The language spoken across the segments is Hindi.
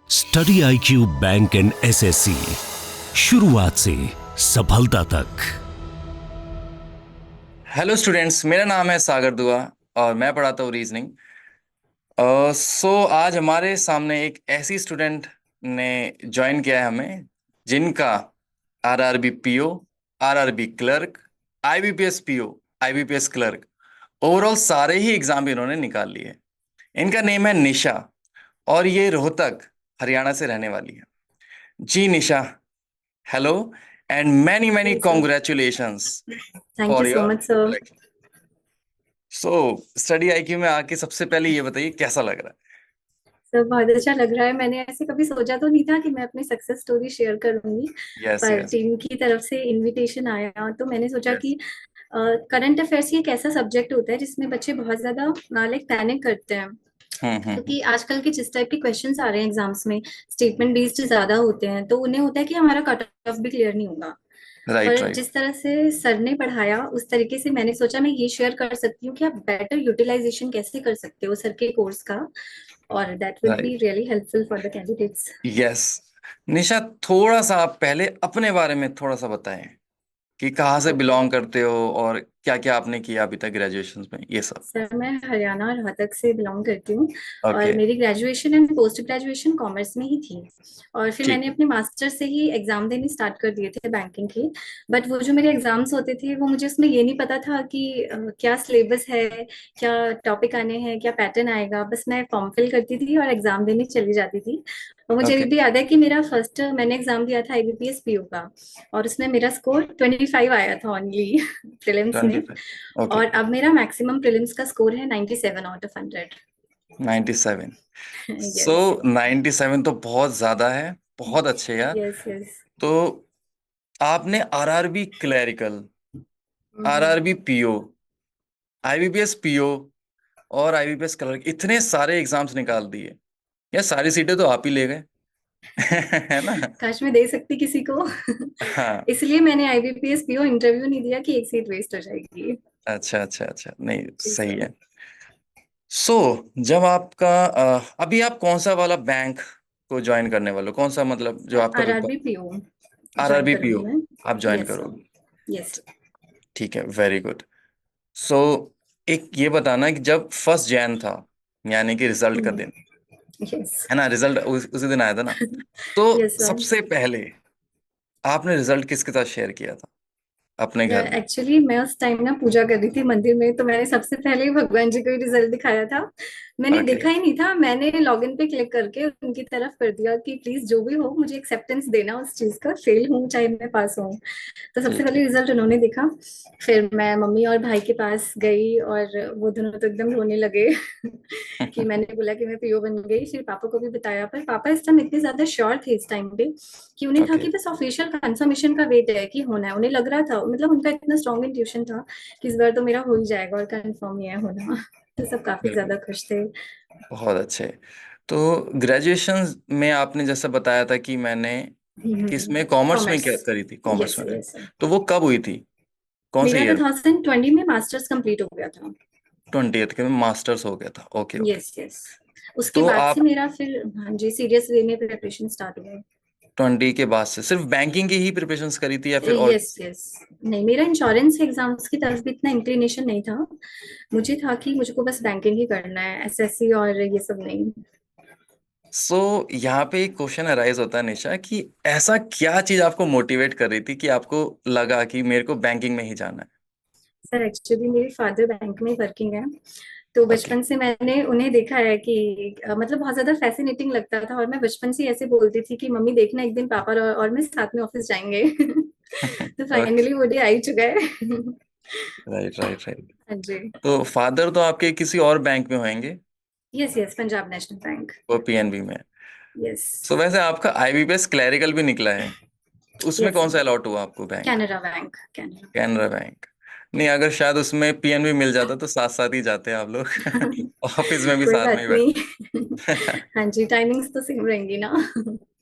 Study IQ bank and SSC, शुरुआत से सफलता तक। हेलो स्टूडेंट्स, मेरा नाम है सागर दुआ और मैं पढ़ाता हूँ रीजनिंग। आज हमारे सामने एक ऐसी स्टूडेंट ने ज्वाइन किया है हमें, जिनका RRB PO, RRB clerk, IBPS PO, IBPS clerk, overall सारे ही एग्जाम इन्होंने निकाल लिए। इनका नेम है निशा और ये रोहतक, हरियाणा से रहने वाली है। जी Nisha, hello and many many Hey, sir. Congratulations Thank you for so your much, sir. Selection. Study IQ में आके सबसे पहले ये बताइए कैसा लग रहा सर बहुत अच्छा लग रहा है। मैंने ऐसे कभी सोचा तो नहीं था कि मैं अपनी सक्सेस स्टोरी शेयर करूंगी, है? यस पर यस टीम की तरफ से इनविटेशन आया तो मैंने सोचा यस। कि करंट अफेयर्स ही एक ऐसा सब्जेक्ट होता है जिसमें बच्चे बहुत ज्यादा लाइक पैनिक करते हैं, हम्म। क्योंकि आजकल के जिस टाइप के क्वेश्चंस आ रहे हैं एग्जाम्स में स्टेटमेंट बेस्ड ज्यादा होते हैं, तो उन्हें होता है कि हमारा कट ऑफ भी क्लियर नहीं होगा। राइट पर राइट जिस तरह से सर ने पढ़ाया उस तरीके से मैंने सोचा मैं ये शेयर कर सकती हूँ कि आप बेटर यूटिलाइजेशन कैसे कर सकते हो सर के कोर्स का, और that will be right. Really helpful for the candidates. Yes. Nisha, थोड़ा सा आप पहले अपने बारे में थोड़ा सा बताएं कि कहाँ से ओके बिलोंग करते हो और क्या क्या आपने किया अभी तक ग्रेजुएशन में, ये सब। सर, मैं हरियाणा रोहतक से बिलोंग करती हूँ और ओके। मेरी graduation and post graduation commerce में ही थी। और फिर ठीक मैंने है। अपने मास्टर से ही एग्जाम देने स्टार्ट कर दिए थे बैंकिंग के। बट वो जो मेरे एग्जाम्स होते थे वो मुझे उसमें ये नहीं पता था कि क्या सिलेबस है, क्या टॉपिक आने हैं, क्या पैटर्न आएगा। बस मैं फॉर्म फिल करती थी और एग्जाम देने चली जाती थी। और मुझे ओके। अभी भी याद है कि मेरा फर्स्ट मैंने एग्जाम दिया था IBPS PO का, और उसमें मेरा स्कोर 25 आया था ओनली प्रीलिम्स में। 25। ओके। और अब मेरा मैक्सिमम प्रीलिम्स का स्कोर है 97 आउट ऑफ 100। 97। सो यस 97 तो बहुत ज्यादा है, बहुत अच्छे यार। Yes yes. तो आपने RRB clerical, RRB PO, IBPS PO और IBPS क्लर्क, इतने सारे एग्जाम्स निकाल दिए। यार सारी सीटें तो आप ही ले गए। है ना? काश मैं दे सकती किसी को हाँ। इसलिए मैंने IBPS PO इंटरव्यू नहीं दिया कि एक सीट वेस्ट हो जाएगी। अच्छा अच्छा अच्छा, नहीं जी सही सर। है। सो जब आपका अभी आप कौन सा वाला बैंक को ज्वाइन करने वाले हो, कौन सा, मतलब जो आपका paper? RRB PO join RRB करूंगी PO मैं। आप ज्वाइन यस सर। करोगे? यस। ठीक है, वेरी गुड। सो एक ये बताना कि जब 1 जैन था, यानी कि रिजल्ट का दिन, यस है ना, रिजल्ट उसी दिन आया था ना, तो यस सर। सबसे पहले आपने रिजल्ट किसके साथ शेयर किया था अपने घर में? एक्चुअली मैं उस टाइम ना पूजा कर रही थी मंदिर में, तो मैंने सबसे पहले ही भगवान जी को ही रिजल्ट दिखाया था। मैंने ओके। देखा ही नहीं था, मैंने लॉगिन पे क्लिक करके उनकी तरफ कर दिया कि प्लीज जो भी हो मुझे एक्सेप्टेंस देना उस चीज का, फेल हूँ चाहे मैं पास हूँ। तो सबसे ठीक पहले ठीक। रिजल्ट उन्होंने देखा। फिर मैं मम्मी और भाई के पास गई और वो दोनों तो एकदम रोने लगे कि मैंने बोला कि मैं PO बन गई। फिर पापा को भी बताया, पर पापा इस टाइम इतने ज्यादा श्योर थे इस टाइम पे कि उन्हें था ओके। कि बस ऑफिशियल कंफर्मेशन का वेट है कि होना है। उन्हें लग रहा था, मतलब उनका इतना स्ट्रॉन्ग इंट्यूशन था कि इस बार तो मेरा हो ही जाएगा और कंफर्म ही है होना। तो सब काफी बिल्कुल। ज्यादा खुश थे। बहुत अच्छे। तो ग्रेजुएशन में आपने जैसा बताया था कि मैंने किसमें, कॉमर्स में कॉमर्स। क्या करी थी, कॉमर्स यस में करी, यस। तो वो कब हुई थी, कौन से मेरा ईयर? 2020 में मास्टर्स कंप्लीट हो गया था। 20th के में मास्टर्स हो गया था, ओके ओके। Yes yes. उसके तो बाद से आप मेरा फिर, हाँ जी, सीरियस वे में प्रिपरेशन स्टार्ट हुआ। 20 के बाद से सिर्फ बैंकिंग की ही प्रिपरेशंस करी थी या फिर और? Yes yes. नहीं, मेरा इंश्योरेंस एग्जाम्स की तरफ भी इतना इंक्लिनेशन नहीं था। मुझे था कि मुझको बस बैंकिंग ही करना है, SSC और ये सब नहीं। सो यहाँ पे एक क्वेश्चन अराइज होता है निशा, कि ऐसा क्या चीज आपको मोटिवेट कर रही थी कि आपको लगा कि मेरे को बैंकिंग में ही जाना है? सर एक्चुअली मेरे फादर बैंक में वर्किंग है, तो ओके। बचपन से मैंने उन्हें देखा है कि मतलब बहुत ज्यादा फैसिनेटिंग लगता था। और मैं बचपन से ऐसे बोलती थी कि मम्मी देखना एक दिन पापा और मैं साथ में ऑफिस जाएंगे तो ओके। फाइनली वो डे आ ही चुका है राइट राइट राइट। हाँ जी। तो फादर तो आपके किसी और बैंक में होंगे? Yes yes, Punjab national bank. वो PNB में? यस सो वैसे आपका IBPS क्लैरिकल भी निकला है, तो उसमें यस कौन सा सर। अलॉट हुआ आपको bank? Canara bank, Canara Canara bank. नहीं, अगर शायद उसमें PNB मिल जाता तो साथ साथ ही जाते आप लोग बैंक ऑफिस में भी कोई साथ में बात ही नहीं बैठते हाँ जी, टाइमिंग्स तो सेम रहेंगी ना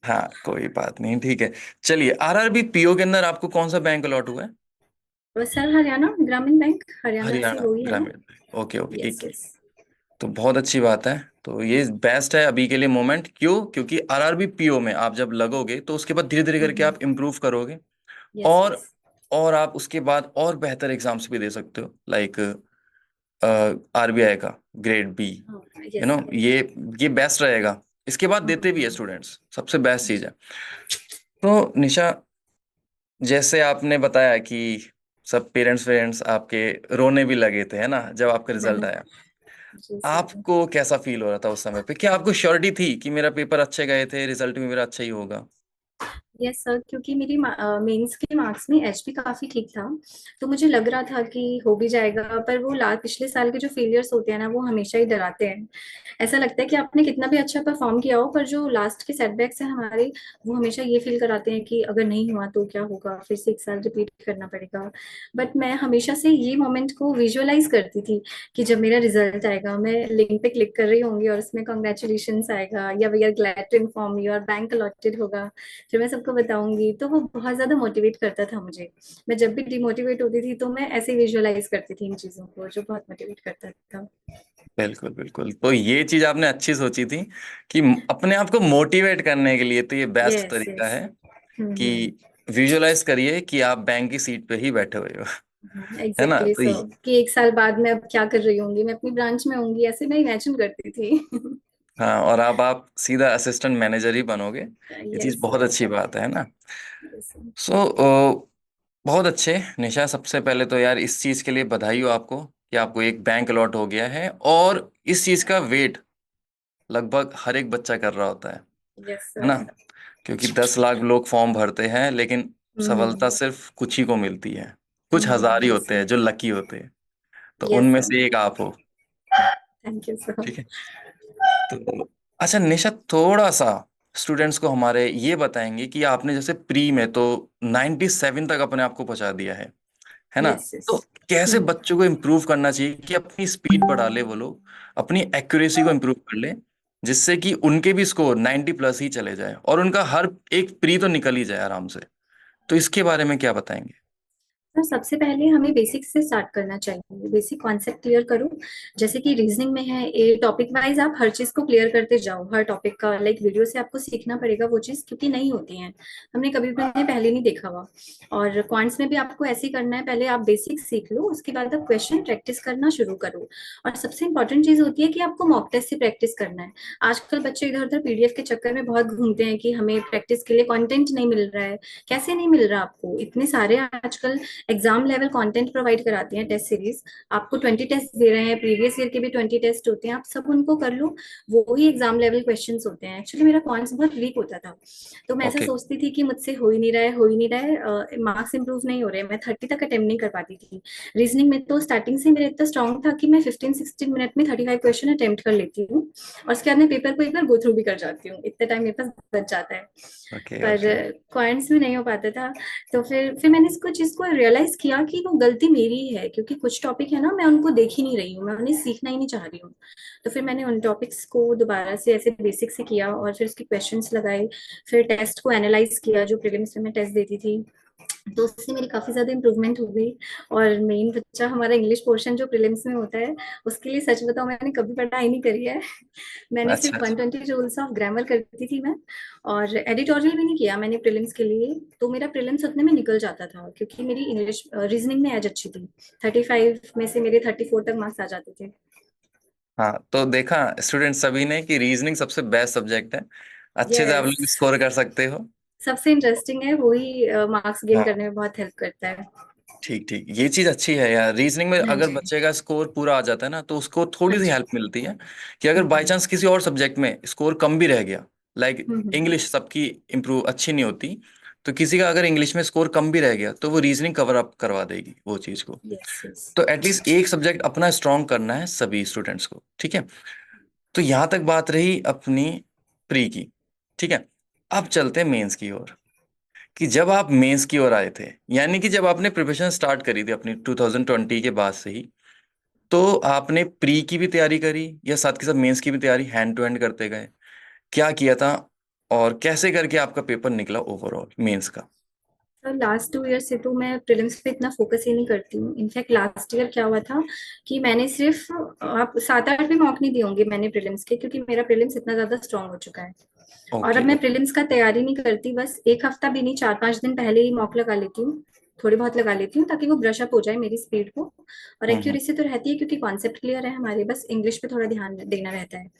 हाँ, कोई बात नहीं, ठीक है। चलिए, RRB PO के अंदर आपको कौन सा बैंक अलॉट हुआ है? और सर हरियाणा ग्रामीण बैंक, हरियाणा से हरियाणा वही है ना। ग्रामीण बैंक, ओके ओके, यस एक ही। यस। तो बहुत अच्छी बात है। तो ये बेस्ट है अभी के लिए मोमेंट। क्यों? क्योंकि आरआरबी पीओ में आप जब लगोगे तो उसके बाद धीरे धीरे करके आप इम्प्रूव करोगे, यस और यस। और आप उसके बाद और बेहतर एग्जाम्स भी दे सकते हो, लाइक आरबीआई का ग्रेड बी, यस यस। ये बेस्ट रहेगा। इसके बाद देते भी है स्टूडेंट्स, सबसे बेस्ट चीज है। तो निशा, जैसे आपने बताया कि सब पेरेंट्स वेरेंट्स आपके रोने भी लगे थे, है ना, जब आपका रिजल्ट आया, जी सर। आपको कैसा फील हो रहा था उस समय पे? क्या आपको श्योरिटी थी कि मेरा पेपर अच्छे गए थे, रिजल्ट भी मेरा अच्छा ही होगा? यस सर, क्योंकि मेरी मेंस के मार्क्स में एचपी काफी ठीक था, तो मुझे लग रहा था कि हो भी जाएगा। पर वो पिछले साल के जो फेलियर्स होते हैं ना, वो हमेशा ही डराते हैं। ऐसा लगता है कि आपने कितना भी अच्छा परफॉर्म किया हो, पर जो लास्ट के सेटबैक्स हैं हमारे, वो हमेशा ये फील कराते हैं कि अगर नहीं हुआ तो क्या होगा, फिर से एक साल रिपीट करना पड़ेगा। बट मैं हमेशा से ये मोमेंट को विजुअलाइज करती थी कि जब मेरा रिजल्ट आएगा, मैं लिंक पे क्लिक कर रही होंगी और उसमें कॉन्ग्रेचुलेशन आएगा, या we are glad to inform you, और बैंक अलॉटेड होगा, फिर मैं सबको बताऊंगी। तो वो बहुत ज्यादा मोटिवेट करता था मुझे। मैं जब भी डिमोटिवेट होती थी तो मैं ऐसे विजुअलाइज करती थी इन चीजों को, जो बहुत मोटिवेट करता था। बिल्कुल बिल्कुल, तो ये चीज आपने अच्छी सोची थी कि अपने आप को मोटिवेट करने के लिए तो ये बेस्ट यस तरीका यस। है कि विजुअलाइज करिए कि आप बैंक की सीट पे ही बैठे हुए हो। है ना? एग्जैक्टली तो सर, कि एक साल बाद मैं अब क्या कर रही होंगी, मैं अपनी ब्रांच में होंगी, ऐसे मैं इमेजिन करती थी। हाँ, और अब आप सीधा असिस्टेंट मैनेजर ही बनोगे, ये चीज यस बहुत यस। अच्छी बात है ना? यस सो बहुत अच्छे निशा, सबसे पहले तो यार इस चीज के लिए बधाई हो आपको कि आपको एक बैंक अलॉट हो गया है, और इस चीज का वेट लगभग हर एक बच्चा कर रहा होता यस है ना? सर। क्योंकि 10 लाख लोग फॉर्म भरते हैं, लेकिन सफलता सिर्फ कुछ ही को मिलती है। कुछ हजार ही यस होते हैं जो लकी होते हैं, तो यस उनमें सर। से एक आप हो। Thank you sir. ठीक है। तो अच्छा निशा, थोड़ा सा स्टूडेंट्स को हमारे ये बताएंगे कि आपने जैसे प्री में तो 97 तक अपने आप को पहुंचा दिया है ना? Yes yes. तो कैसे बच्चों को इम्प्रूव करना चाहिए कि अपनी स्पीड बढ़ा ले वो लोग, अपनी एक्यूरेसी को इम्प्रूव कर ले, जिससे कि उनके भी स्कोर 90 प्लस ही चले जाए और उनका हर एक प्री तो निकल ही जाए आराम से? तो इसके बारे में क्या बताएंगे? तो सबसे पहले हमें बेसिक से स्टार्ट करना चाहिए। बेसिक कॉन्सेप्ट क्लियर करो। जैसे कि रीजनिंग में है, ए टॉपिक वाइज आप हर चीज को क्लियर करते जाओ, हर टॉपिक का लाइक वीडियो से आपको सीखना पड़ेगा वो चीज, क्योंकि नहीं होती है, हमने कभी भी उन्हें पहले नहीं देखा हुआ। और क्वांट्स में भी आपको ऐसे ही करना है, पहले आप बेसिक सीख लो, उसके बाद आप क्वेश्चन प्रैक्टिस करना शुरू करो। और सबसे इंपॉर्टेंट चीज होती है कि आपको मॉक टेस्ट से प्रैक्टिस करना है। आजकल बच्चे इधर उधर पीडीएफ के चक्कर में बहुत घूमते हैं कि हमें प्रैक्टिस के लिए कंटेंट नहीं मिल रहा है। कैसे नहीं मिल रहा आपको? इतने सारे आजकल एग्जाम लेवल कंटेंट प्रोवाइड कराती हैं, टेस्ट सीरीज। आपको 20 टेस्ट दे रहे हैं, प्रीवियस ईयर के भी 20 टेस्ट होते हैं, आप सब उनको कर लो। वो ही एग्जाम लेवल क्वेश्चंस होते हैं। एक्चुअली मेरा पॉइंट्स बहुत वीक होता था, तो मैं ऐसा ओके। सोचती थी कि मुझसे हो ही नहीं रहा है, हो ही नहीं रहा है, मार्क्स इंप्रूव नहीं हो रहे हैं, मैं 30 तक अटेम्प्ट नहीं कर पाती थी। रीजनिंग में तो स्टार्टिंग से मेरा इतना स्ट्रॉन्ग था कि मैं 15-16 मिनट में 35 क्वेश्चन अटेम्प्ट कर लेती हूँ, और उसके बाद मैं पेपर को एक बार गो थ्रू भी कर जाती हूँ, इतना टाइम मेरे पास बच जाता है। ओके। पर ओके। क्वांट्स में नहीं हो पाता था। तो फिर मैंने इसको चीज को रियलाइज किया कि वो गलती मेरी ही है, क्योंकि कुछ टॉपिक है ना, मैं उनको देख ही नहीं रही हूँ, मैं उन्हें सीखना ही नहीं चाह रही हूँ। तो फिर मैंने उन टॉपिक्स को दोबारा से ऐसे बेसिक से किया, और फिर उसके क्वेश्चंस लगाए, फिर टेस्ट को एनालाइज किया जो प्रीलिम्स में मैं टेस्ट देती थी। तो उससे मेरी काफी ज्यादा इंप्रूवमेंट हो गई। और मेन बच्चा हमारा इंग्लिश पोर्शन जो प्रीलिम्स में होता है, उसके लिए सच बताऊं मैंने कभी पढ़ाई नहीं करी है। मैंने अच्छा सिर्फ अच्छा। 120 रूल्स ऑफ ग्रामर करती थी मैं, और एडिटोरियल भी नहीं किया मैंने प्रीलिम्स के लिए। तो मेरा प्रीलिम्स उतने में निकल जाता था, क्योंकि मेरी इंग्लिश रीजनिंग में एज अच्छी थी। 35 में से मेरे 34 तक मार्क्स आ जाते थे। हाँ, तो देखा स्टूडेंट सभी ने कि रीजनिंग सबसे बेस्ट सब्जेक्ट है, अच्छे से आप यस। लोग स्कोर कर सकते हो। सबसे इंटरेस्टिंग है वही, मार्क्स गेन हाँ, करने में बहुत हेल्प करता है। ठीक ठीक, ये चीज अच्छी है यार। रीजनिंग में हाँ अगर जी। बच्चे का स्कोर पूरा आ जाता है ना, तो उसको थोड़ी हाँ सी जी। हेल्प मिलती है कि अगर बाई चांस किसी और सब्जेक्ट में स्कोर कम भी रह गया, लाइक इंग्लिश सबकी इम्प्रूव अच्छी नहीं होती, तो किसी का अगर इंग्लिश में स्कोर कम भी रह गया तो वो रीजनिंग कवर अप करवा देगी वो चीज को। Yes yes. तो एटलीस्ट एक सब्जेक्ट अपना स्ट्रांग करना है सभी स्टूडेंट्स को, ठीक है? तो यहां तक बात रही अपनी प्री की, ठीक है। अब चलते हैं मेंस की ओर, कि जब आप मेंस की ओर आए थे, यानी कि जब आपने प्रिपरेशन स्टार्ट करी थी अपनी 2020 के बाद से ही, तो आपने प्री की भी तैयारी करी या साथ के साथ मेंस की भी तैयारी हैंड टू हैंड करते गए? क्या किया था और कैसे करके आपका पेपर निकला ओवरऑल मेंस का? सर लास्ट 2 ईयर से तो मैं प्रीलिम्स पे इतना फोकस ही नहीं करती हूँ। इनफैक्ट लास्ट ईयर क्या हुआ था कि मैंने सिर्फ आप 7-8 भी मॉक नहीं दिए होंगे मैंने प्रीलिम्स के, क्योंकि मेरा प्रीलिम्स इतना ज्यादा स्ट्रांग हो चुका है। और ओके अब मैं ओके। प्रीलिम्स का तैयारी नहीं करती, बस एक हफ्ता भी नहीं, 4-5 दिन पहले ही मॉक लगा लेती हूँ, थोड़ी बहुत लगा लेती हूँ ताकि वो ब्रश अप हो जाए मेरी स्पीड को। और हम्म। एक्यूरेसी तो रहती है क्योंकि कॉन्सेप्ट क्लियर है हमारे, बस इंग्लिश पे थोड़ा ध्यान देना रहता है।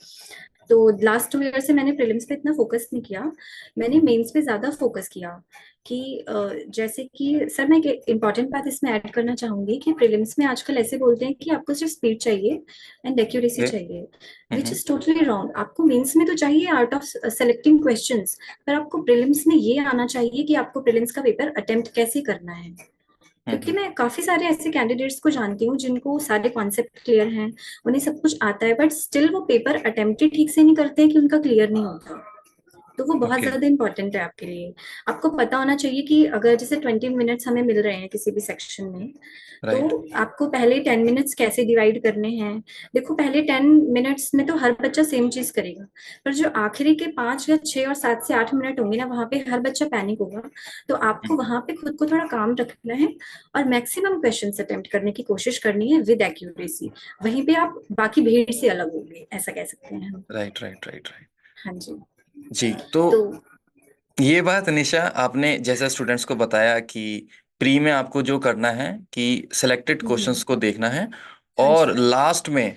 तो लास्ट 2 ईयर से मैंने प्रीलिम्स पे इतना फोकस नहीं किया, मैंने मेंस पे ज्यादा फोकस किया। कि जैसे कि सर मैं एक इम्पॉर्टेंट बात इसमें ऐड करना चाहूंगी कि प्रीलिम्स में आजकल ऐसे बोलते हैं कि आपको सिर्फ स्पीड चाहिए एंड एक्यूरेसी ओके। चाहिए, which hmm. Is totally wrong. आपको मेंस में तो चाहिए आर्ट ऑफ सेलेक्टिंग क्वेश्चंस, पर आपको प्रीलिम्स में ये आना चाहिए कि आपको प्रीलिम्स का पेपर अटेम्प्ट कैसे करना है। क्योंकि हम्म। मैं काफी सारे ऐसे कैंडिडेट्स को जानती हूँ जिनको सारे कॉन्सेप्ट क्लियर हैं, उन्हें सब कुछ आता है, बट स्टिल वो पेपर अटेम्प्ट ही ठीक से नहीं करते हैं कि उनका क्लियर नहीं होता। तो वो बहुत ओके। ज्यादा इंपॉर्टेंट है आपके लिए। आपको पता होना चाहिए कि अगर जैसे 20 मिनट्स हमें मिल रहे हैं किसी भी सेक्शन में, तो राइट। आपको पहले 10 मिनट्स कैसे डिवाइड करने हैं। देखो पहले 10 मिनट्स में तो हर बच्चा सेम चीज करेगा, पर जो आखिरी के 5 या 6 और 7 से 8 मिनट होंगे ना, वहां पे हर बच्चा पैनिक होगा। तो आपको वहां पे खुद को थोड़ा काम रखना है और मैक्सिमम क्वेश्चन अटेम्प्ट करने की कोशिश करनी है विद एक्यूरेसी। वहीं पे आप बाकी भीड़ से अलग होंगे, ऐसा कह सकते हैं हम। Right right right right. हाँ जी। जी तो तो ये बात निशा आपने जैसे स्टूडेंट्स को बताया कि प्री में आपको जो करना है कि सिलेक्टेड क्वेश्चंस को देखना है, हाँ और जी। लास्ट में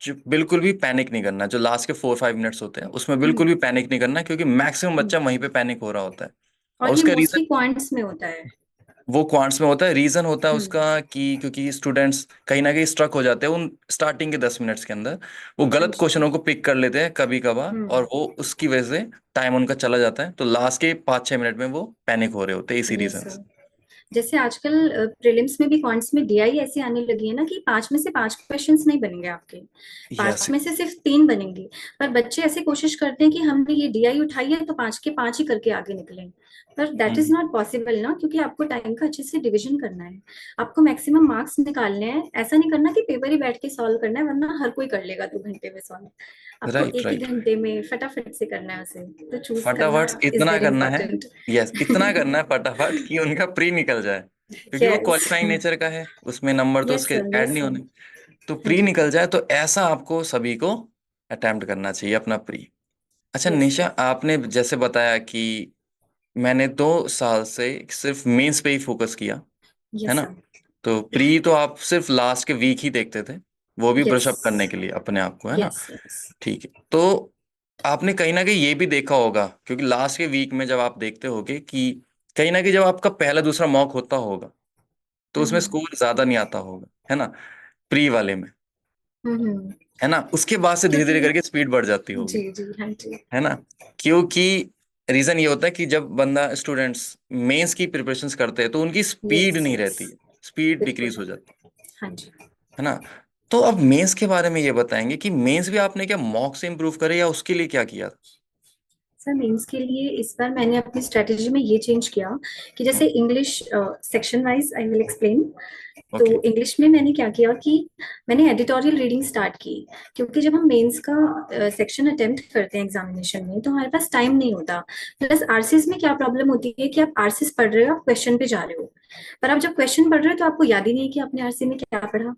जो बिल्कुल भी पैनिक नहीं करना, जो लास्ट के 4-5 मिनट्स होते हैं उसमें बिल्कुल हम्म, भी पैनिक नहीं करना, क्योंकि मैक्सिमम हम्म। बच्चा वहीं पे पैनिक हो रहा होता है। और और ये उसका रीजन मोस्टली पॉइंट्स में होता है। वो क्वांट्स में होता है, रीजन होता है उसका हम्म। कि क्योंकि स्टूडेंट्स कहीं ना कहीं स्ट्रक हो जाते हैं उन स्टार्टिंग के 10 मिनट्स के अंदर, वो हाँ गलत जी। क्वेश्चनों को पिक कर लेते हैं कभी कभार, और हम्म। वो उसकी वजह से टाइम उनका चला जाता है, तो लास्ट के 5-6 मिनट में वो पैनिक हो रहे होते हैं इसी यस रीजन सर। से। जैसे आजकल प्रीलिम्स में भी कॉन्ट्स में डीआई ऐसी आने लगी है ना कि 5 में से 5 क्वेश्चंस नहीं बनेंगे आपके, यस। 5 में से सिर्फ 3 बनेंगे। पर बच्चे ऐसे कोशिश करते हैं कि हमने ये डीआई उठाई है तो 5 के 5 ही करके आगे निकलें। पर that is hmm. Not possible ना, क्योंकि आपको टाइम का अच्छे से डिवीजन करना है, आपको मैक्सिमम मार्क्स निकालने हैं। ऐसा नहीं करना कि पेपर ही बैठ के सॉल्व करना है, वरना हर कोई कर लेगा 2 घंटे में सॉल्व। आपको राइट एक ही राइट। घंटे में फटाफट से करना है उसे। तो चूज करना फटाफट इज इतना वेरी करना है। इंपॉर्टेंट। यस, इतना करना है फटाफट कि उनका प्री निकल जाए, क्योंकि वो यस। क्वालिफाइंग नेचर का है, उसमें नंबर तो यस उसके सर, ऐड यस नहीं सर। होने। तो हाँ प्री जी। निकल जाए, तो ऐसा आपको सभी को अटेम्प्ट करना चाहिए अपना प्री। अच्छा यस निशा, सर। आपने जैसे बताया कि मैंने 2 साल से सिर्फ मेंस पे ही फोकस किया, है यस ना, सर। तो प्री तो आप सिर्फ लास्ट के वीक ही देखते थे, वो भी यस। ब्रशअप करने के लिए अपने आप को, है ना। Yes yes. ठीक है, तो आपने कहीं ना कहीं ये भी देखा होगा, क्योंकि लास्ट के वीक में जब आप देखते होगे कि कहीं ना कहीं जब आपका पहला दूसरा मॉक होता होगा तो उसमें हम्म। स्कोर ज्यादा नहीं आता होगा, है ना, प्री वाले में, हम्म। है ना, उसके बाद से धीरे क्योंकि धीरे करके स्पीड बढ़ जाती होगी, जी जी हाँ जी। है ना। क्योंकि रीजन ये होता है कि जब बंदा स्टूडेंट्स मेंस की प्रिपरेशंस करते हैं तो उनकी स्पीड यस नहीं यस। रहती है, स्पीड बिल्कुल। डिक्रीज हो जाती हाँ जी। है ना। तो अब मेंस के बारे में ये बताएंगे कि मेंस भी आपने क्या मॉक से इम्प्रूव करे, या उसके लिए क्या किया था? सर मेंस के लिए इस बार मैंने अपनी स्ट्रेटेजी में ये चेंज किया कि जैसे English section wise I will explain. तो ओके। इंग्लिश में मैंने क्या किया कि मैंने एडिटोरियल रीडिंग स्टार्ट की। क्योंकि जब हम मेंस का सेक्शन अटेम्प्ट करते हैं एग्जामिनेशन में तो हमारे पास टाइम नहीं होता। प्लस आरसीएस में क्या प्रॉब्लम होती है कि आप आरसीएस पढ़ रहे हो, आप क्वेश्चन पे जा रहे हो, पर आप जब क्वेश्चन पढ़ रहे हो तो आपको याद ही नहीं है कि आपने आरसी में क्या पढ़ा।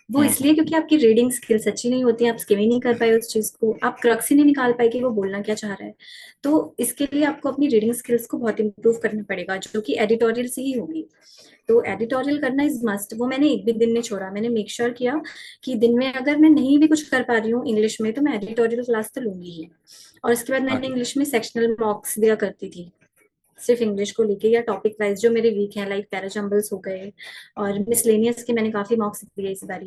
वो हम्म। इसलिए क्योंकि आपकी रीडिंग स्किल्स अच्छी नहीं होती, आप स्किम ही नहीं कर पाए उस चीज को, आप क्रक्स ही नहीं निकाल पाए कि वो बोलना क्या चाह रहा है। तो इसके लिए आपको अपनी रीडिंग स्किल्स को बहुत इंप्रूव करना पड़ेगा, जो कि एडिटोरियल से ही होगी। तो एडिटोरियल करना इज मस्ट, वो मैंने एक भी दिन नहीं छोड़ा। मैंने मेक श्योर किया कि दिन में अगर मैं नहीं भी कुछ कर पा रही हूँ इंग्लिश में तो मैं एडिटोरियल क्लास तो लूंगी ही। और इसके बाद मैंने ओके। इंग्लिश में सेक्शनल मॉक्स दिया करती थी, सिर्फ इंग्लिश को लेके या टॉपिक वाइज जो मेरे वीक हैं, लाइक पैराजम्बल्स हो गए और मिसलेनियस के मैंने काफी मॉक्स दिए इस बार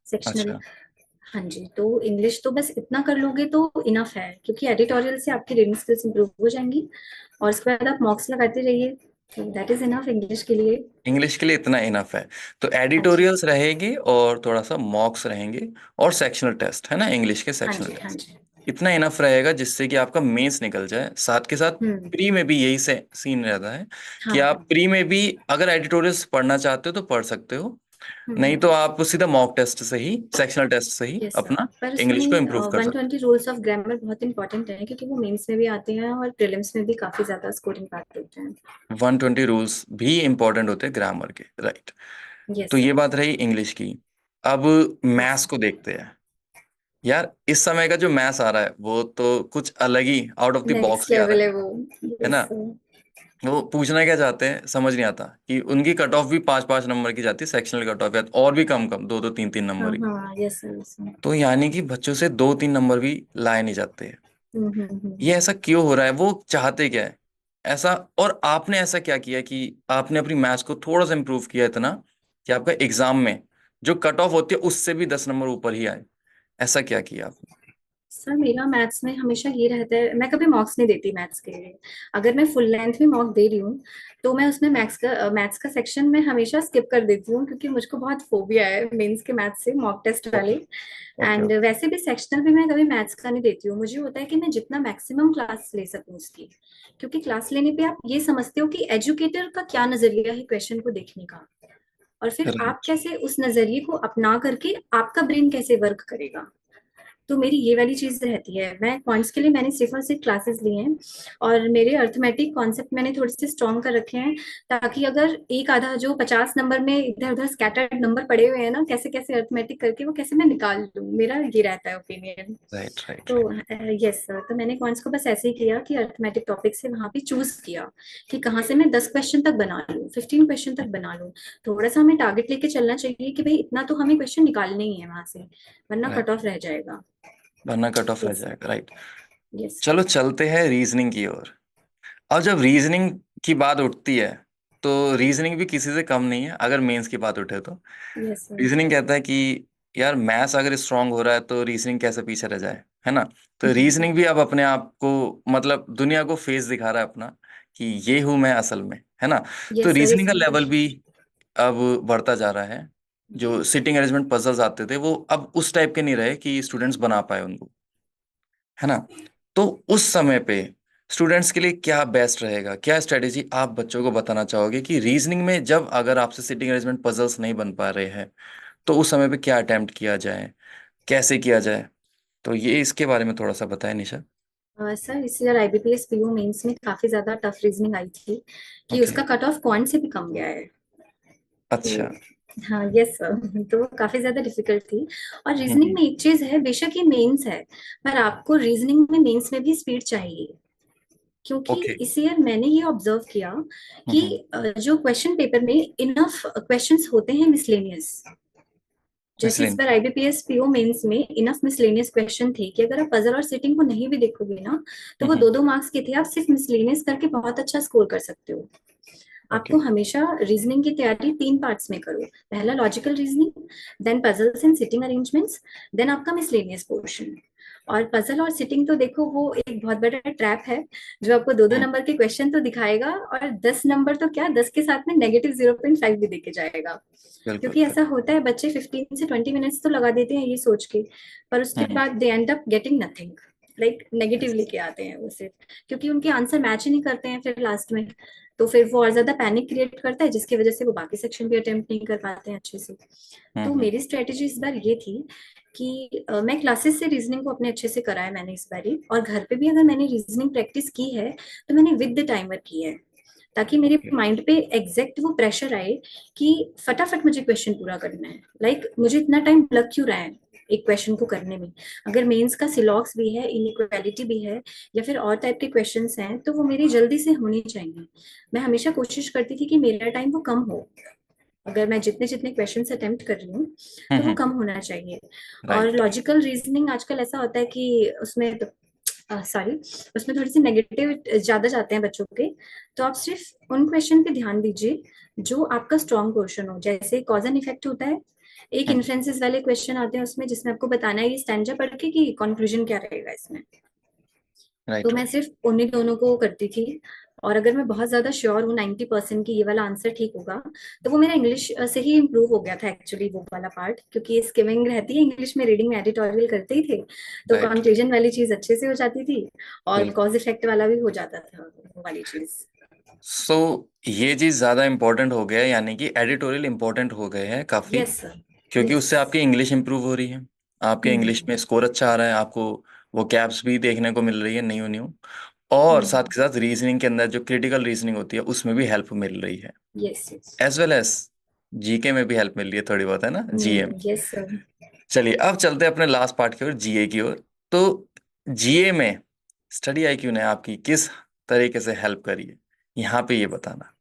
सेक्शनल। अच्छा। हाँ जी। तो इंग्लिश तो बस इतना कर लोगे तो इनफ है, क्योंकि एडिटोरियल से आपकी रीडिंग स्किल्स इंप्रूव हो जाएंगी और उसके बाद आप मॉक्स लगाते रहिए। दैट इज इनफ इंग्लिश के लिए। इंग्लिश के लिए इतना इनफ है, तो हाँ जी। एडिटोरियल्स रहेंगे और थोड़ा सा मॉक्स रहेंगे, और सेक्शनल टेस्ट, है ना, इंग्लिश के हाँ सेक्शनल जी। हाँ टेस्ट, जी। इतना इनफ रहेगा जिससे कि आपका मेंस निकल जाए। साथ के साथ हम्म। प्री में भी यही से सीन रहता है कि हाँ। आप प्री में भी अगर एडिटोरियल्स पढ़ना चाहते हो तो पढ़ सकते हो, नहीं तो आप सीधा मॉक टेस्ट से ही, सेक्शनल टेस्ट से ही यस सर, अपना पर इंग्लिश को उसमें इम्प्रूव कर सकते 120 रूल्स ऑफ ग्रामर बहुत इंपॉर्टेंट है, क्योंकि वो मेंस में भी आते हैं और प्रीलिम्स में भी काफी ज्यादा स्कोरिंग पार्ट होते हैं। हैं। 120 रूल्स भी इंपॉर्टेंट होते हैं ग्रामर के, राइट। यस तो ये सर। बात रही इंग्लिश की। अब यस मैथ्स को देखते हैं। यार इस समय का जो मैथ्स आ रहा है वो तो कुछ अलग ही out of the box next ही आ लेवल रहा है वो। है यस ना। सर। वो पूछना क्या चाहते हैं समझ नहीं आता कि उनकी कट ऑफ भी 5-5 नंबर की जाती है, सेक्शनल कट ऑफ, या और भी कम कम 2-2 3-3 हाँ नंबर की। हाँ, यस सर, यस सर। तो यानी कि बच्चों से 2-3 नंबर भी लाए नहीं जाते। ये ऐसा क्यों हो रहा है, वो चाहते क्या है ऐसा? और आपने ऐसा क्या किया कि आपने अपनी मैथ्स को थोड़ा सा इम्प्रूव किया इतना कि आपका एग्जाम में जो कट ऑफ होती है उससे भी 10 नंबर ऊपर ही आए? ऐसा क्या किया आपने? सर मेरा मैथ्स में हमेशा ये रहता है, मैं कभी मॉक्स नहीं देती मैथ्स के लिए। अगर मैं फुल लेंथ में मॉक दे रही हूँ तो मैं उसमें मैथ्स का सेक्शन में हमेशा स्किप कर देती हूँ, क्योंकि मुझको बहुत फोबिया है मेंस के मैथ्स से, मॉक टेस्ट वाले। Okay okay and okay. वैसे भी सेक्शनल भी मैं कभी मैथ्स का नहीं देती हूँ। मुझे होता है कि मैं जितना मैक्सिमम क्लास ले सकूँ उसकी, क्योंकि क्लास लेने पे आप ये समझते हो कि एजुकेटर का क्या नजरिया है क्वेश्चन को देखने का, और फिर आप राइट कैसे उस नजरिए को अपना करके आपका ब्रेन कैसे वर्क करेगा। तो मेरी ये वाली चीज रहती है। मैं पॉइंट्स के लिए मैंने सिर्फ और सिर्फ क्लासेस ली हैं, और मेरे अर्थमेटिक कॉन्सेप्ट मैंने थोड़े से स्ट्रॉन्ग कर रखे हैं, ताकि अगर एक आधा जो 50 नंबर में इधर उधर स्कैटर्ड नंबर पड़े हुए हैं ना, कैसे कैसे अर्थमेटिक करके वो कैसे मैं निकाल लूँ, मेरा ये रहता है ओपिनियन। राइट राइट तो राइट। यस सर, तो मैंने पॉइंट्स को बस ऐसे ही किया कि अर्थमेटिक टॉपिक से वहां पे चूज किया कि कहाँ से मैं 10 क्वेश्चन तक बना लूँ, 15 क्वेश्चन तक बना लूँ। थोड़ा सा हमें टारगेट लेके चलना चाहिए कि भाई इतना तो हमें क्वेश्चन निकालने ही है वहां से, वरना कट राइट, ऑफ रह जाएगा। वरना कट ऑफ रह यस सर। जाएगा, राइट। Yes sir. चलो चलते हैं रीजनिंग की ओर। और जब रीजनिंग की बात उठती है तो रीजनिंग भी किसी से कम नहीं है अगर मेंस की बात उठे तो। Yes sir. रीजनिंग कहता है कि यार मैथ्स अगर स्ट्रांग हो रहा है तो रीजनिंग कैसे पीछे रह जाए, है ना। तो रीजनिंग भी अब अपने आप को, मतलब दुनिया को फेस दिखा रहा है अपना कि ये हूं मैं असल में, है ना। तो यस सर, रीजनिंग का इसमें लेवल भी अब बढ़ता जा रहा है। जो सिटिंग अरेंजमेंट पजल्स आते थे वो अब उस टाइप के नहीं रहे कि स्टूडेंट्स बना पाए उनको, है ना। तो उस समय पे स्टूडेंट्स के लिए क्या बेस्ट रहेगा, क्या स्ट्रेटेजी आप बच्चों को बताना चाहोगे कि रीजनिंग में जब अगर आपसे सिटिंग अरेंजमेंट पजल्स नहीं बन पा रहे हैं तो उस समय पे क्या अटेम्प्ट किया जाए, कैसे किया जाए? तो ये इसके बारे में थोड़ा सा बताएं निशा। सर इस ईयर आईबीपीएस पीओ मेंस में काफी ज्यादा टफ रीजनिंग आई थी, कि ओके। उसका कट ऑफ क्वांट से भी कम गया है। तो अच्छा। हाँ, यस सर, तो वो काफी ज्यादा डिफिकल्ट थी। और रीजनिंग हम्म। में एक चीज है, बेशक ये मेंस है, पर आपको रीजनिंग में मेंस में भी स्पीड चाहिए। क्योंकि ओके। इस ईयर मैंने ये ऑब्जर्व किया कि हम्म। जो क्वेश्चन पेपर में इनफ क्वेश्चंस होते हैं मिसलेनियस। जैसे इस मिसलिन। बार आईबीपीएस पीओ मेंस में इनफ मिसलेनियस क्वेश्चन थे कि अगर आप पजल और सिटिंग को नहीं भी देखोगे ना, तो वो हम्म। 2-2 मार्क्स के थे, आप सिर्फ मिसलेनियस करके बहुत अच्छा स्कोर कर सकते हो। ओके। आपको हमेशा रीजनिंग की तैयारी 3 पार्ट्स में करो। पहला logical reasoning, then puzzles and sitting arrangements, then आपका मिसलेनियस पोर्शन। और पजल और सिटिंग तो देखो वो एक बहुत बड़ा ट्रैप है, जो आपको 2-2 नंबर के क्वेश्चन तो दिखाएगा, और 10 नंबर तो क्या, 10 के साथ में -0.5 भी देके जाएगा। बिल्कुल क्योंकि ऐसा बिल्कुल। होता है, बच्चे 15 से 20 मिनट्स तो लगा देते हैं ये सोच के, पर उसके हम्म। बाद they end up getting nothing, like negative yes. लेके आते हैं वो सिर्फ, क्योंकि उनके आंसर मैच ही नहीं करते हैं फिर लास्ट में। तो फिर वो और ज्यादा पैनिक क्रिएट करता है, जिसकी वजह से वो बाकी सेक्शन भी अटेम्प्ट नहीं कर पाते हैं अच्छे से। तो हम्म। मेरी स्ट्रेटेजी इस बार ये थी कि मैं क्लासेस से रीजनिंग को अपने अच्छे से कराया मैंने इस बार ही, और घर पे भी अगर मैंने रीजनिंग प्रैक्टिस की है तो मैंने विद द टाइमर की है, ताकि मेरे ओके। माइंड पे एग्जैक्ट वो प्रेशर आए कि फटाफट मुझे क्वेश्चन पूरा करना है। लाइक मुझे इतना टाइम लग क्यों रहा है एक क्वेश्चन को करने में। अगर मेंस का सिलॉक्स भी है, इनइक्वालिटी भी है, या फिर और टाइप के क्वेश्चंस हैं, तो वो मेरी जल्दी से होनी चाहिए। मैं हमेशा कोशिश करती थी कि मेरा टाइम वो कम हो। अगर मैं जितने जितने क्वेश्चन अटेम्प्ट कर रही हूँ तो वो हम्म। कम होना चाहिए। और राइट। लॉजिकल रीजनिंग आजकल ऐसा होता है कि उसमें सॉरी, उसमें थोड़ी सी नेगेटिव ज्यादा जाते हैं बच्चों के। तो आप सिर्फ उन क्वेश्चन पे ध्यान दीजिए जो आपका स्ट्रॉन्ग पोर्शन हो। जैसे कॉज एंड इफेक्ट होता है, एक हम्म। इन्फ्लुएंसेस वाले क्वेश्चन आते हैं उसमें, जिसमें आपको बताना है ये स्टैंजा पढ़ के कि कंक्लूजन क्या रहेगा इसमें। तो राइट मैं राइट। सिर्फ उन्हीं दोनों को करती थी। और अगर मैं बहुत ज्यादा श्योर हूँ 90% की ये वाला आंसर ठीक होगा, तो वो मेरा इंग्लिश से ही इम्प्रूव हो गया था एक्चुअली, वो वाला पार्ट, क्योंकि स्किमिंग रहती है इंग्लिश में, रीडिंग में एडिटोरियल करते ही थे, तो राइट। कंक्लूजन वाली चीज अच्छे से हो जाती थी, और बिल्कुल। कॉज इफेक्ट वाला भी हो जाता था वो वाली चीज। सो ये चीज ज्यादा इम्पोर्टेंट हो गया है, यानी कि एडिटोरियल इम्पोर्टेंट हो गए हैं काफी, यस सर। क्योंकि यस। उससे आपकी इंग्लिश इंप्रूव हो रही है, आपके इंग्लिश में स्कोर अच्छा आ रहा है, आपको वो कैप्स भी देखने को मिल रही है न्यू न्यू, और साथ के साथ रीजनिंग के अंदर जो क्रिटिकल रीजनिंग होती है उसमें भी हेल्प मिल रही है, yes yes. As well as GK में भी हेल्प मिल रही है थोड़ी बहुत, है ना, जीए में। Yes sir. चलिए अब चलते हैं अपने लास्ट पार्ट की ओर, जीए की ओर। तो जीए में स्टडी आईक्यू ने आपकी किस तरीके से हेल्प करी है, यहाँ पे ये बताना।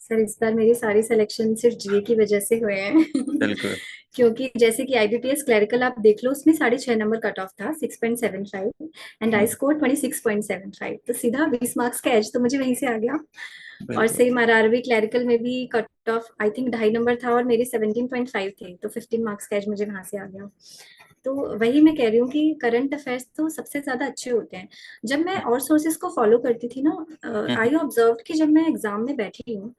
सर इस बार मेरी सारी सिलेक्शन सिर्फ जीए की वजह से हुए हैं। बिल्कुल। क्योंकि जैसे कि आईबीपीएस क्लरिकल आप देख लो, उसमें 6.5 नंबर कट ऑफ था, 6.75, एंड आई हम्म, स्कोर 26.75, तो सीधा 20 मार्क्स का एज तो मुझे वहीं से आ गया। और बिल्कुल। सेम आरआरबी क्लरिकल में भी cut off I think 2.5 number था और मेरे 17.5 थे, तो 15 मार्क्स का एज मुझे वहां से आ गया। तो वही मैं कह रही हूँ कि करंट अफेयर्स तो सबसे ज्यादा अच्छे होते हैं। जब मैं और सोर्सेज को फॉलो करती थी ना, हम्म, आई ऑब्जर्व कि जब मैं एग्जाम में बैठी हूँ,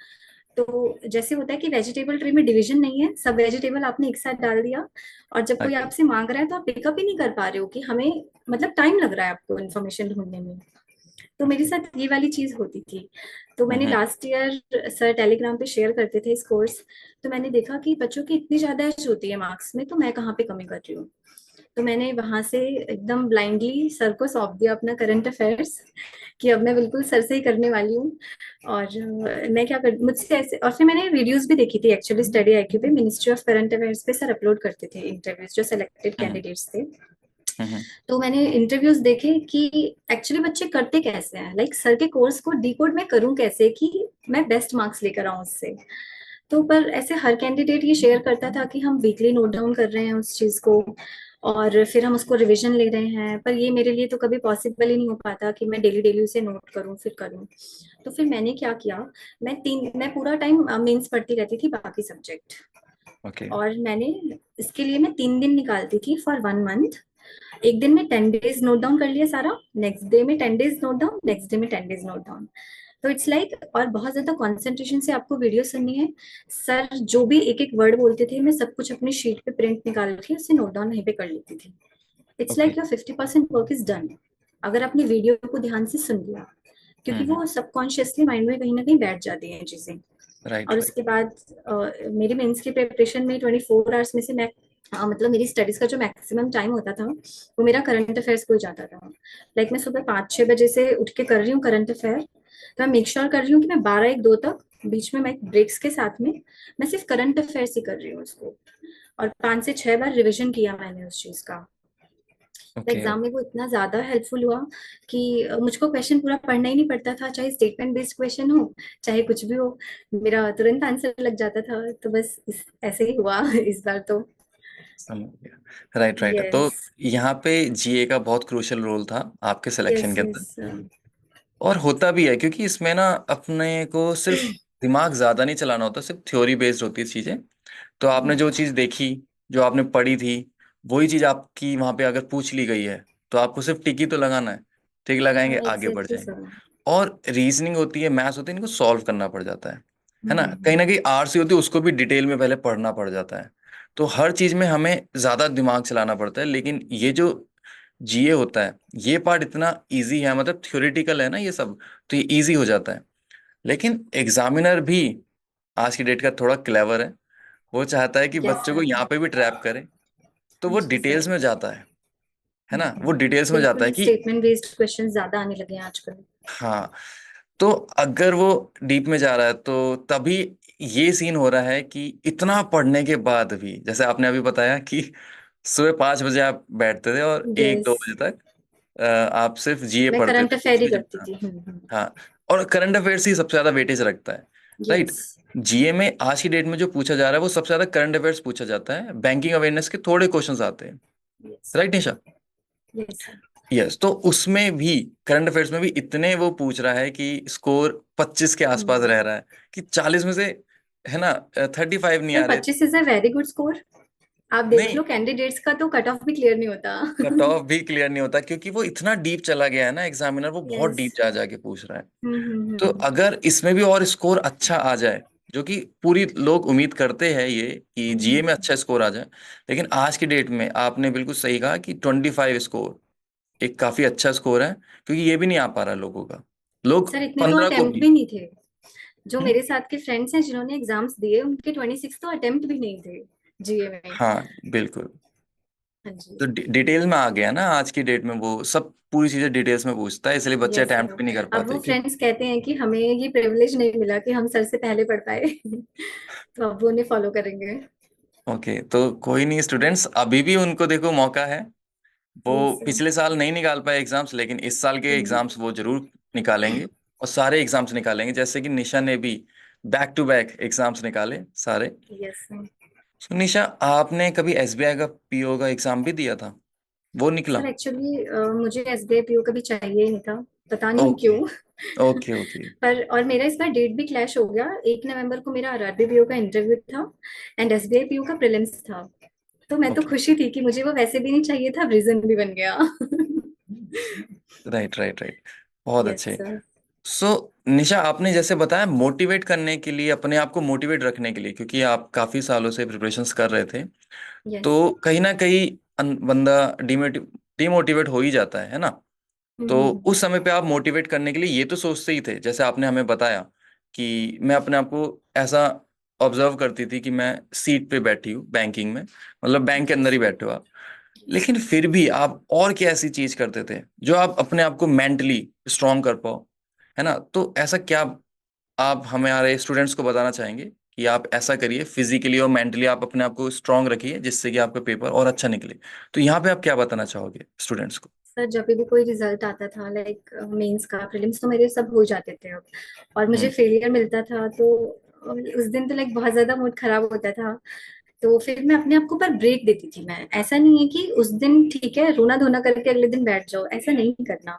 तो जैसे होता है कि वेजिटेबल ट्री में डिवीजन नहीं है, सब वेजिटेबल आपने एक साथ डाल दिया, और जब कोई agree। आपसे मांग रहा है तो आप पिकअप ही नहीं कर पा रहे हो कि हमें मतलब टाइम लग रहा है आपको इन्फॉर्मेशन ढूंढने में। तो मेरे Okay। साथ ये वाली चीज होती थी। तो मैंने हम्म, लास्ट ईयर सर टेलीग्राम पे शेयर करते थे इस कोर्स, तो मैंने देखा कि बच्चों की इतनी ज्यादा एज होती है मार्क्स में, तो मैं कहाँ पे कमी कर रही हूँ। तो मैंने वहां से एकदम ब्लाइंडली सर को सौंप दिया अपना करंट अफेयर्स, कि अब मैं बिल्कुल सर से ही करने वाली हूँ। और मैं क्या कर मुझसे ऐसे, और फिर मैंने वीडियोस भी देखी थी एक्चुअली स्टडी आईक्यू पे, मिनिस्ट्री ऑफ करंट अफेयर्स पे सर अपलोड करते थे इंटरव्यूज जो सिलेक्टेड हम्म, कैंडिडेट्स थे। हम्म, तो मैंने इंटरव्यूज देखे कि एक्चुअली बच्चे करते कैसे हैं, लाइक सर के कोर्स को डिकोड मैं करूं कैसे कि मैं बेस्ट मार्क्स लेकर आऊं उससे। तो पर ऐसे हर कैंडिडेट ये शेयर करता था कि हम वीकली नोट डाउन कर रहे हैं उस चीज को, और फिर हम उसको रिवीजन ले रहे हैं, पर ये मेरे लिए तो कभी पॉसिबल ही नहीं हो पाता कि मैं डेली डेली उसे नोट करूं फिर करूं। तो फिर मैंने क्या किया, मैं पूरा टाइम मेंस पढ़ती रहती थी बाकी सब्जेक्ट, ओके। और मैंने इसके लिए मैं 3 दिन निकालती थी फॉर 1 मंथ। एक दिन में 10 डेज नोट डाउन कर लिया सारा, नेक्स्ट डे में 10 days note down, next day में 10 डेज नोट डाउन। तो इट्स लाइक और बहुत ज्यादा कंसंट्रेशन से आपको वीडियो सुननी है। सर जो भी एक एक वर्ड बोलते थे मैं सब कुछ अपनी शीट पे प्रिंट निकाल के उससे नोट डाउन वहीं पे कर लेती थी। It's okay. Like your 50% work is done, अगर आपने वीडियो को ध्यान से सुन लिया, क्योंकि हम्म, वो सबकॉन्शियसली माइंड में कहीं ना कहीं बैठ जाती हैं चीजें। राइट और राइट। उसके बाद मेरी मेंस की प्रिपरेशन में 24 आवर्स में से मैं मतलब मेरी स्टडीज का जो मैक्सिमम टाइम होता था वो मेरा करंट अफेयर्स को ही जाता था। लाइक मैं सुबह 5-6 बजे से उठ के कर रही हूँ करंट अफेयर, तो मैं मेक श्योर कर रही हूँ कि मैं 12-1-2 तक, बीच में मैं ब्रेक्स के साथ में मैं सिर्फ करंट अफेयर्स ही कर रही हूँ उसको, और 5 से 6 बार रिविजन किया मैंने उस चीज का। तो ओके। एग्जाम में वो इतना ज्यादा हेल्पफुल हुआ कि मुझको क्वेश्चन पूरा पढ़ना ही नहीं पड़ता था, चाहे स्टेटमेंट बेस्ड क्वेश्चन हो चाहे कुछ भी हो, मेरा तुरंत आंसर लग जाता था। तो बस ऐसे ही हुआ इस बार तो। समझ गया, राइट राइट। तो यस। यहाँ पे जीए का बहुत क्रूशियल रोल था आपके यस सिलेक्शन के यस। अंदर, और होता भी है क्योंकि इसमें ना अपने को सिर्फ दिमाग ज्यादा नहीं चलाना होता, सिर्फ थ्योरी बेस्ड होती है चीजें। तो आपने जो चीज देखी, जो आपने पढ़ी थी, वही चीज आपकी वहां पे अगर पूछ ली गई है, तो आपको सिर्फ टिक ही तो लगाना है, टिक लगाएंगे आगे बढ़ एग्जैक्टली जाएंगे। सर। और रीजनिंग होती है, मैथ्स होती है, इनको सॉल्व करना पड़ जाता है ना, कहीं हम्म। ना कहीं आरसी होती है, उसको भी डिटेल में पहले पढ़ना पड़ जाता है। तो हर चीज में हमें ज्यादा दिमाग चलाना पड़ता है, लेकिन ये जो जीए होता है, ये पार्ट इतना इजी है, मतलब थ्योरेटिकल है ना ये सब, तो ये इजी हो जाता है। लेकिन एग्जामिनर भी आज की डेट का थोड़ा क्लेवर है, वो चाहता है कि यस बच्चों को सर। यहाँ पे भी ट्रैप करे, तो वो जी डिटेल्स सर। में जाता है ना, वो डिटेल्स में जाता है बिल्कुल कि स्टेटमेंट बेस्ड क्वेश्चन ज्यादा आने लगे हैं आजकल। हाँ। तो अगर वो डीप में जा रहा है तो तभी ये सीन हो रहा है कि इतना पढ़ने के बाद भी, जैसे आपने अभी बताया कि सुबह 5 बजे आप बैठते थे और एक यस। दो बजे तक आप सिर्फ जीए मैं पढ़ते करंट थे अफेयर ही उसमें करती थी। हाँ, और करंट अफेयर्स ही सबसे ज्यादा वेटेज रखता है, राइट। यस। जीए में आज की डेट में जो पूछा जा रहा है वो सबसे ज्यादा करंट अफेयर्स पूछा जाता है, बैंकिंग अवेयरनेस के थोड़े क्वेश्चंस आते हैं, यस। राइट निशा। यस। यस, तो उसमें भी करंट अफेयर्स में भी इतने वो पूछ रहा है कि स्कोर 25 के आसपास सर रह रहा है, कि 40 में से, है ना, 35 नहीं आ रहे। 25 is a very good score. आप देख नहीं, लो कैंडिडेट्स का तो कट ऑफ भी क्लियर नहीं होता। कट ऑफ भी क्लियर नहीं होता, क्योंकि वो इतना डीप चला गया है ना एग्जामिनर, वो बहुत यस। डीप जा जाके पूछ रहा है। तो हम्म। अगर इसमें भी और स्कोर अच्छा आ जाए, जो कि पूरी लोग उम्मीद करते हैं ये कि जीए में अच्छा स्कोर आ जाए, लेकिन आज की डेट में आपने बिल्कुल सही कहा कि 25 स्कोर एक काफी अच्छा स्कोर है, क्योंकि ये भी नहीं आ पा रहा लोगों का, लोग सर इतने तो 15 को अटेम्प्ट भी। भी नहीं थे। जो मेरे साथ के फ्रेंड्स हैं जिन्होंने एग्जाम्स दिए, उनके 26 तो अटेम्प्ट भी नहीं थे जीए में। हाँ बिल्कुल। हाँ जी। तो डिटेल में आ गया ना, आज की डेट में वो सब पूरी चीजें डिटेल्स में पूछता है, इसलिए बच्चे यस अटेम्प्ट सर। भी नहीं कर अब वो पाते क्यों। फ्रेंड्स कहते हैं कि हमें ये प्रिविलेज नहीं मिला कि हम सर से पहले पढ़ पाए। तो अब वो उन्हें फॉलो करेंगे। ओके, तो कोई नहीं स्टूडेंट्स, अभी भी उनको देखो मौका है। वो यस सर। पिछले साल नहीं निकाल पाए एग्जाम्स, लेकिन इस साल के एग्जाम्स वो जरूर निकालेंगे, और सारे एग्जाम्स निकालेंगे, जैसे कि निशा ने भी बैक टू बैक एग्जाम्स निकाले सारे। Yes sir. तो निशा, आपने कभी एसबीआई का पीओ का एग्जाम भी दिया था? वो निकला? सर एक्चुअली मुझे एसबीआई पीओ कभी चाहिए ही नहीं था, पता नहीं ओके क्यों। Okay okay. पर और मेरा इस बार डेट भी क्लैश हो गया, 1 नवंबर को मेरा आरआरबी पीओ का इंटरव्यू था एंड एसबीआई पीओ का प्रीलिम्स था। तो मैं तो ओके, खुशी थी कि मुझे वो वैसे भी नहीं चाहिए था, रीजन भी बन गया। राइट राइट राइट, बहुत यस अच्छे। सर। सो निशा, आपने जैसे बताया मोटिवेट करने के लिए, अपने आप को मोटिवेट रखने के लिए, क्योंकि आप काफी सालों से प्रिपरेशंस कर रहे थे, यस। तो कहीं ना कहीं बंदा डिमोटिवेट हो ही जाता है ना। तो उस समय पे आप मोटिवेट करने के लिए ये तो सोचते ही थे, जैसे आपने हमें बताया कि मैं अपने आप को ऐसा ऑब्जर्व करती थी कि मैं सीट पे बैठी हूँ बैंकिंग में, मतलब बैंक के अंदर ही बैठे हो आप, लेकिन फिर भी आप और क्या ऐसी चीज करते थे जो आप अपने आप को मेंटली स्ट्रांग कर पाओ, है ना? तो ऐसा क्या आप हमारे स्टूडेंट्स को बताना चाहेंगे कि आप ऐसा करिए, फिजिकली और मेंटली आप अपने आप को स्ट्रांग रखिए, जिससे कि आपका पेपर और अच्छा निकले। तो यहाँ पे आप क्या बताना चाहोगे स्टूडेंट्स को? सर जब भी कोई रिजल्ट आता था, लाइक मेंस का, प्रीलिम्स तो मेरे सब हो जाते थे अब, और मुझे हम्म। फेलियर मिलता था तो उस दिन तो लाइक बहुत ज्यादा मूड खराब होता था। तो फिर मैं अपने आप को पर ब्रेक देती थी। मैं, ऐसा नहीं है कि उस दिन ठीक है रोना धोना करके अगले दिन बैठ जाओ, ऐसा नहीं करना।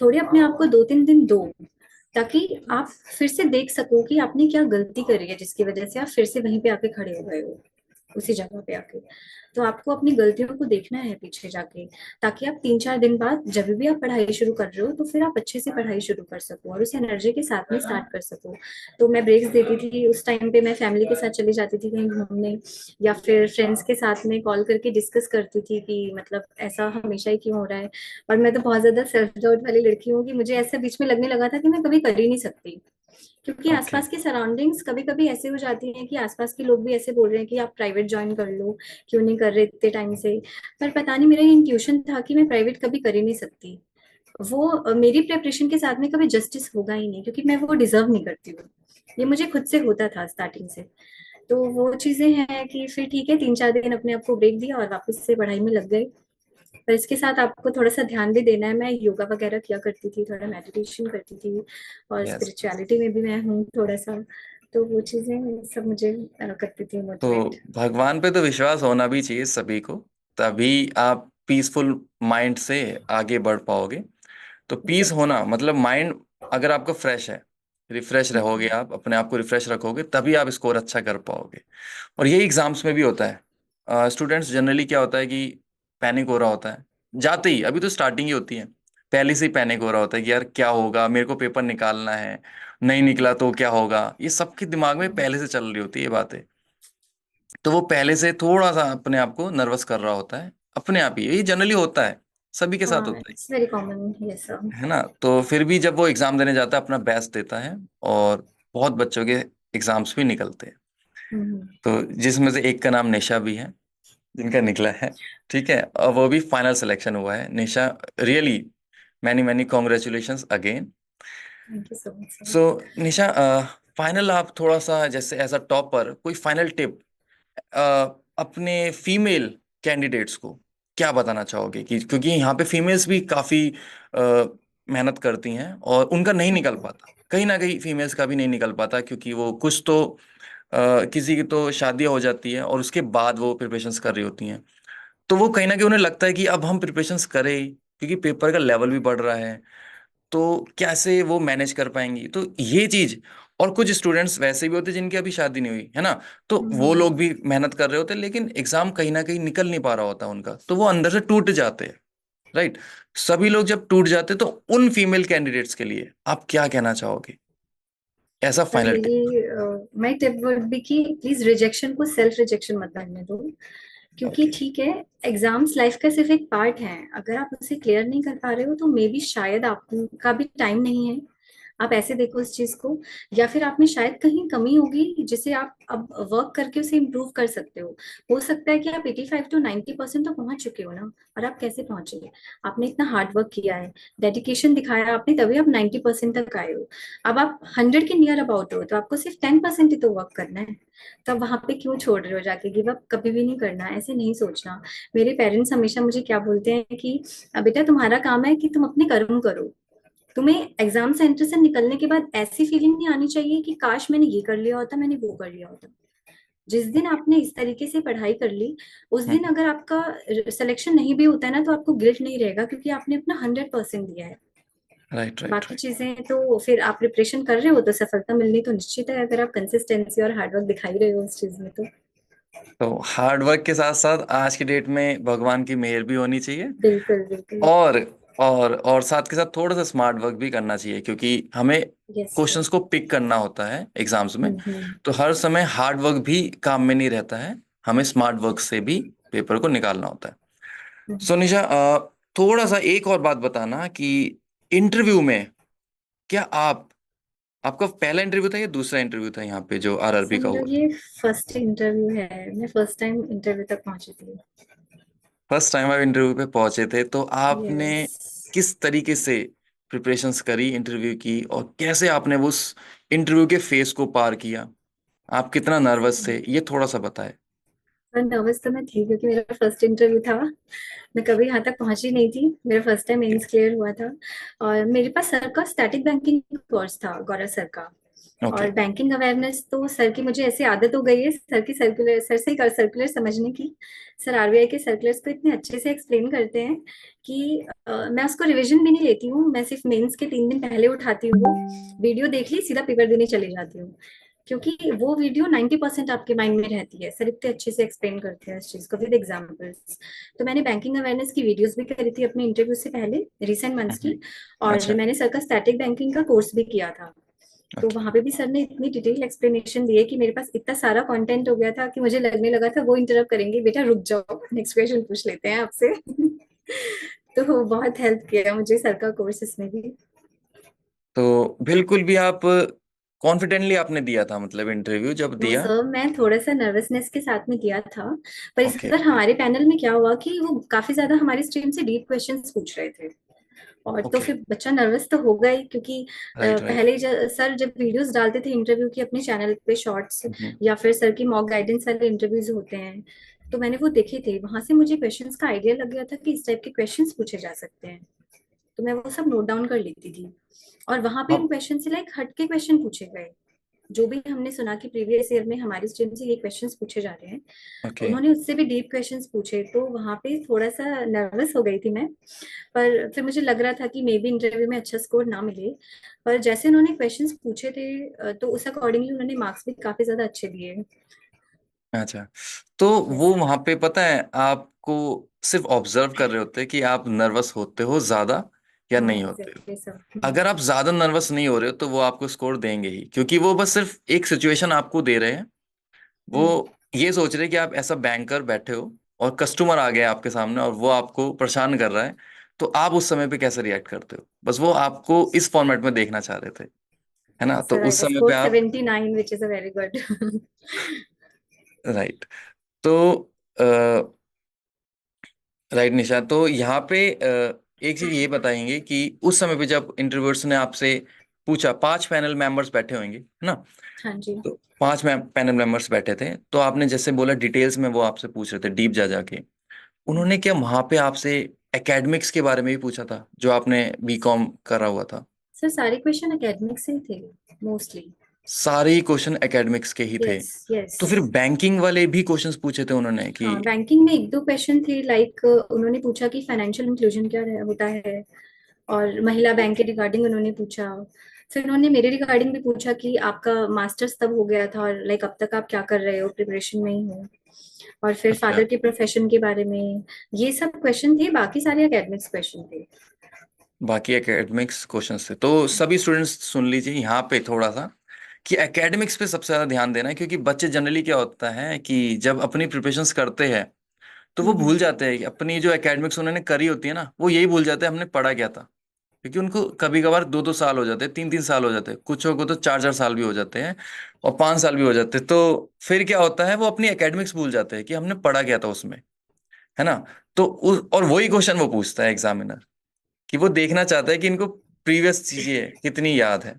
थोड़े अपने आप को 2-3 दिन दो, ताकि आप फिर से देख सको कि आपने क्या गलती करी है जिसकी वजह से आप फिर से वहीं पे आके खड़े हो गए हो, उसी जगह पे आके। तो आपको अपनी गलतियों को देखना है पीछे जाके, ताकि आप 3-4 दिन बाद जब भी आप पढ़ाई शुरू कर रहे हो तो फिर आप अच्छे से पढ़ाई शुरू कर सको और उस एनर्जी के साथ में स्टार्ट कर सको। तो मैं ब्रेक्स देती थी उस टाइम पे, मैं फैमिली के साथ चली जाती थी कहीं घूमने, या फिर फ्रेंड्स के साथ में कॉल करके डिस्कस करती थी कि मतलब ऐसा हमेशा ही क्यों हो रहा है। और मैं तो बहुत ज्यादा सेल्फ डाउट वाली लड़की हूँ कि मुझे ऐसा बीच में लगने लगा था कि मैं कभी कर ही नहीं सकती, क्योंकि ओके। आसपास की सराउंडिंग्स कभी कभी ऐसे हो जाती हैं कि आसपास के लोग भी ऐसे बोल रहे हैं कि आप प्राइवेट ज्वाइन कर लो, क्यों नहीं कर रहे इतने टाइम से। पर पता नहीं मेरा इंट्यूशन था कि मैं प्राइवेट कभी कर ही नहीं सकती। वो मेरी प्रेपरेशन के साथ में कभी जस्टिस होगा ही नहीं, क्योंकि मैं वो डिजर्व नहीं करती हूँ। ये मुझे खुद से होता था स्टार्टिंग से। तो वो चीजें हैं कि फिर ठीक है, 3-4 दिन अपने आप को ब्रेक दिया और वापस से पढ़ाई में लग गए। पर इसके साथ आपको थोड़ा सा ध्यान भी देना है। मैं योगा वगैरह किया करती थी, थोड़ा मेडिटेशन करती थी, और यस। स्पिरिचुअलिटी में भी मैं हूँ थोड़ा सा। तो वो चीजें सब मुझे करती थी तो मोटिवेट। भगवान पे तो विश्वास होना भी चाहिए सभी को, तभी आप पीसफुल माइंड से आगे बढ़ पाओगे। तो पीस यस। होना मतलब माइंड अगर आपका फ्रेश है, रिफ्रेश रहोगे, आप अपने आप को रिफ्रेश रखोगे, तभी आप स्कोर अच्छा कर पाओगे। और यही एग्जाम्स में भी होता है। स्टूडेंट्स जनरली क्या होता है कि पैनिक हो रहा होता है जाते ही, अभी तो स्टार्टिंग ही होती है, पहले से ही पैनिक हो रहा होता है कि यार क्या होगा, मेरे को पेपर निकालना है, नहीं निकला तो क्या होगा, ये सबके दिमाग में पहले से चल रही होती है ये बातें। तो वो पहले से थोड़ा सा अपने आप को नर्वस कर रहा होता है, अपने आप ही, ये जनरली होता है, सभी के साथ हाँ, होता it's very common, yes sir. है ना? तो फिर भी जब वो एग्जाम देने जाता है अपना बेस्ट देता है, और बहुत बच्चों के एग्जाम्स भी निकलते हैं। तो जिसमें से एक का नाम निशा भी है, जिनका निकला है, ठीक है, और वो भी फाइनल सिलेक्शन हुआ है। Nisha, really many many congratulations again. Thank you so much sir. So Nisha, final आप थोड़ा सा जैसे एज अ टॉपर कोई फाइनल टिप अपने फीमेल कैंडिडेट्स को क्या बताना चाहोगे, कि क्योंकि यहाँ पे फीमेल्स भी काफी मेहनत करती हैं और उनका नहीं निकल पाता, कहीं ना कहीं फीमेल्स का भी नहीं निकल पाता, क्योंकि वो कुछ तो किसी की तो शादियां हो जाती है और उसके बाद वो प्रिपरेशंस कर रही होती हैं। तो वो कहीं ना कहीं उन्हें लगता है कि अब हम प्रिपरेशंस करें ही, क्योंकि पेपर का लेवल भी बढ़ रहा है, तो कैसे वो मैनेज कर पाएंगी, तो ये चीज। और कुछ स्टूडेंट्स वैसे भी होते हैं जिनकी अभी शादी नहीं हुई है ना, तो वो लोग भी मेहनत कर रहे होते हैं, लेकिन एग्जाम कहीं ना कहीं निकल नहीं पा रहा होता उनका, तो वो अंदर से टूट जाते हैं। राइट। सभी लोग जब टूट जाते हैं, तो उन फीमेल कैंडिडेट्स के लिए आप क्या कहना चाहोगे, ऐसा सर फाइनल टिप? मेरी माय टिप वुड बी कि प्लीज रिजेक्शन को सेल्फ रिजेक्शन मत बनने दो। क्योंकि ओके। ठीक है, एग्जाम्स लाइफ का सिर्फ एक पार्ट है, अगर आप उसे क्लियर नहीं कर पा रहे हो तो मे बी शायद आपका भी टाइम नहीं है, आप ऐसे देखो उस चीज को, या फिर आप में शायद कहीं कमी होगी जिसे आप अब वर्क करके उसे इम्प्रूव कर सकते हो सकता है कि आप 85 to 90% तो पहुंच चुके हो ना, और आप कैसे पहुंचे? आपने इतना हार्ड वर्क किया है, डेडिकेशन दिखाया आपने, तभी आप 90% तक आए हो। अब आप 100 के नियर अबाउट हो, तो आपको सिर्फ 10% ही तो वर्क करना है। तब वहां पे क्यों छोड़ रहे हो जाके? गिव अप कभी भी नहीं करना, ऐसे नहीं सोचना। मेरे पेरेंट्स हमेशा मुझे क्या बोलते हैं कि बेटा तुम्हारा काम है कि तुम अपने कर्म करो। तुम्हें एग्जाम सेंटर से निकलने के बाद ऐसी फीलिंग नहीं आनी चाहिए कि काश मैंने ये कर लिया होता, मैंने वो कर लिया होता। जिस दिन आपने इस तरीके से पढ़ाई कर ली, उस दिन हम्म। अगर आपका सिलेक्शन नहीं भी होता है ना, तो आपको गिल्ट नहीं रहेगा, क्योंकि आपने अपना 100% दिया है। राइट राइट बाकी राइट। चीजें तो फिर आप प्रिपरेशन कर रहे हो तो सफलता मिलनी तो निश्चित है, अगर आप कंसिस्टेंसी और हार्डवर्क दिखाई रहे हो उस चीज में तो। तो हार्ड वर्क के साथ साथ आज की डेट में भगवान की मेहर भी होनी चाहिए। बिल्कुल बिल्कुल। और और साथ के साथ थोड़ा सा स्मार्ट वर्क भी करना चाहिए, क्योंकि हमें यस क्वेश्चंस यस। को पिक करना होता है एग्जाम्स में। हम्म। तो हर समय हार्ड वर्क भी काम में नहीं रहता है, हमें स्मार्ट वर्क से भी पेपर को निकालना होता है। हम्म। सो निशा, थोड़ा सा एक और बात बताना कि इंटरव्यू में क्या आपका पहला इंटरव्यू था या दूसरा इंटरव्यू था यहाँ पे जो आरआरबी सर का मेरा हुआ? ये फर्स्ट इंटरव्यू है, मैं फर्स्ट टाइम इंटरव्यू तक पहुंची थी। फर्स्ट टाइम आप इंटरव्यू पे पहुंचे थे, तो आपने यस। किस तरीके से प्रिपरेशंस करी इंटरव्यू की, और कैसे आपने उस इंटरव्यू के फेस को पार किया? आप कितना नर्वस थे, ये थोड़ा सा बताएं। पर नर्वस तो मैं थी, क्योंकि मेरा फर्स्ट इंटरव्यू था। मैं कभी यहाँ तक पहुंची नहीं थी, मेरा फर्स्ट टाइम मेंस क्लियर हुआ था। और मेरे पास सर का स्टैटिक बैंकिंग कोर्स था, गौरव सर का। ओके। और बैंकिंग अवेयरनेस तो सर की मुझे ऐसी आदत हो गई है, सर की सर्कुलर, सर से ही सर्कुलर समझने की। सर आरबीआई के सर्कुलर्स को इतने अच्छे से एक्सप्लेन करते हैं कि मैं उसको रिवीजन भी नहीं लेती हूँ, मैं सिर्फ मेंस के 3 दिन पहले उठाती हूँ, वीडियो देख ली, सीधा पेपर देने चली जाती हूँ। क्योंकि वो वीडियो 90% आपके माइंड में रहती है, सर इतने अच्छे से एक्सप्लेन करते हैं इस चीज को विद एग्जांपल्स। तो मैंने बैंकिंग अवेयरनेस की वीडियोस भी करी थी अपने इंटरव्यू से पहले, रिसेंट मंथ्स हम्म। की। और अच्छा। मैंने सर का स्टैटिक बैंकिंग का कोर्स भी किया था। तो ओके। वहां पे भी सर ने इतनी डिटेल एक्सप्लेनेशन दी है कि मेरे पास इतना सारा कंटेंट हो गया था कि मुझे लगने लगा था वो इंटरप्ट करेंगे, बेटा रुक जाओ नेक्स्ट क्वेश्चन पूछ लेते हैं आपसे। तो बहुत हेल्प किया मुझे सर का कोर्स इसमें भी। तो बिल्कुल भी आप कॉन्फिडेंटली आपने दिया था, मतलब इंटरव्यू जब नो दिया? सर, मैं थोड़ा सा नर्वसनेस के साथ में किया था। पर इस ओके बार ओके हमारे पैनल में क्या हुआ कि वो काफी ज्यादा हमारी स्ट्रीम से डीप क्वेश्चंस पूछ रहे थे। और तो ओके। फिर बच्चा नर्वस तो होगा ही, क्योंकि राइट राइट। पहले सर जब वीडियोस डालते थे इंटरव्यू की अपने चैनल पे शॉर्ट्स, हम्म। या फिर सर की मॉक गाइडेंस वाले इंटरव्यूज होते हैं, तो मैंने वो देखे थे, वहां से मुझे क्वेश्चंस का आइडिया लग गया था कि इस टाइप के क्वेश्चंस पूछे जा सकते हैं। तो मैं वो सब नोट डाउन कर लेती थी। और वहां पे उन अब क्वेश्चन से लाइक हट के क्वेश्चन पूछे गए, जो भी हमने सुना कि प्रीवियस ईयर में हमारी स्ट्रीम से ये क्वेश्चंस पूछे जा रहे हैं, ओके। उन्होंने उससे भी डीप क्वेश्चंस पूछे, तो वहां पे थोड़ा सा नर्वस हो गई थी मैं। पर फिर मुझे लग रहा था कि मे बी इंटरव्यू में अच्छा स्कोर ना मिले। पर जैसे उन्होंने क्वेश्चंस पूछे थे, तो उस अकॉर्डिंगली उन्होंने मार्क्स भी काफी ज्यादा अच्छे दिए। अच्छा, तो यस वो सर। वहां पे पता है आपको सिर्फ ऑब्जर्व कर रहे होते हैं कि आप नर्वस होते हो ज्यादा या हाँ नहीं होते हो। Exactly sir. अगर आप ज्यादा नर्वस नहीं हो रहे हो तो वो आपको स्कोर देंगे ही, क्योंकि वो बस सिर्फ एक सिचुएशन आपको दे रहे हैं। वो हम्म। ये सोच रहे हैं कि आप ऐसा बैंकर बैठे हो और कस्टमर आ गया आपके सामने और वो आपको परेशान कर रहा है, तो आप उस समय पे कैसे रिएक्ट करते हो, बस वो आपको इस फॉर्मेट में देखना चाह रहे थे, है ना? तो सर उस आई समय पे स्कोर आप 79 which is a very good. Right. तो राइट निशा, तो यहाँ पे एक चीज ये बताएंगे कि उस समय पे जब इंटरव्यूअर्स ने आपसे पूछा, 5 पैनल मेंबर्स बैठे होंगे, है ना? हाँ जी। तो 5 पैनल मेंबर्स बैठे थे, तो आपने जैसे बोला डिटेल्स में वो आपसे पूछ रहे थे डीप जा जाके। उन्होंने क्या वहां पे आपसे एकेडमिक्स के बारे में भी पूछा था, जो आपने बीकॉम करा हुआ था? सर सारे क्वेश्चन एकेडमिक से ही थे मोस्टली। सारे ही क्वेश्चन एकेडमिक्स के ही थे? Yes yes. तो फिर बैंकिंग वाले भी क्वेश्चंस पूछे थे उन्होंने कि? हाँ बैंकिंग में एक दो क्वेश्चन थे, लाइक उन्होंने पूछा कि फाइनेंशियल इंक्लूजन क्या होता है, और महिला बैंक के रिगार्डिंग उन्होंने पूछा। फिर उन्होंने मेरे रिगार्डिंग भी पूछा कि आपका मास्टर्स तब हो गया था, और लाइक अब तक आप क्या कर रहे हो, प्रिपरेशन में ही हो। और फिर अच्छा, फादर के प्रोफेशन के बारे में। ये सब क्वेश्चन थे, बाकी सारे एकेडमिक्स क्वेश्चन थे। बाकी एकेडमिक्स क्वेश्चंस थे, तो सभी स्टूडेंट्स सुन लीजिए यहाँ पे थोड़ा सा कि एकेडमिक्स पे सबसे ज्यादा ध्यान देना है, क्योंकि बच्चे जनरली क्या होता है कि जब अपनी प्रिपरेशंस करते हैं तो वो हम्म। भूल जाते हैं कि अपनी जो एकेडमिक्स उन्होंने करी होती है ना, वो यही भूल जाते हैं हमने पढ़ा क्या था। क्योंकि उनको कभी कभार 2-2 साल हो जाते हैं, 3-3 साल हो जाते हैं, कुछों को तो 4-4 साल भी हो जाते हैं और 5 साल भी हो जाते हैं। तो फिर क्या होता है, वो अपनी एकेडमिक्स भूल जाते हैं कि हमने पढ़ा क्या था उसमें, है ना। तो और वही क्वेश्चन वो पूछता है एग्जामिनर, कि वो देखना चाहता है कि इनको प्रीवियस चीजें कितनी याद है।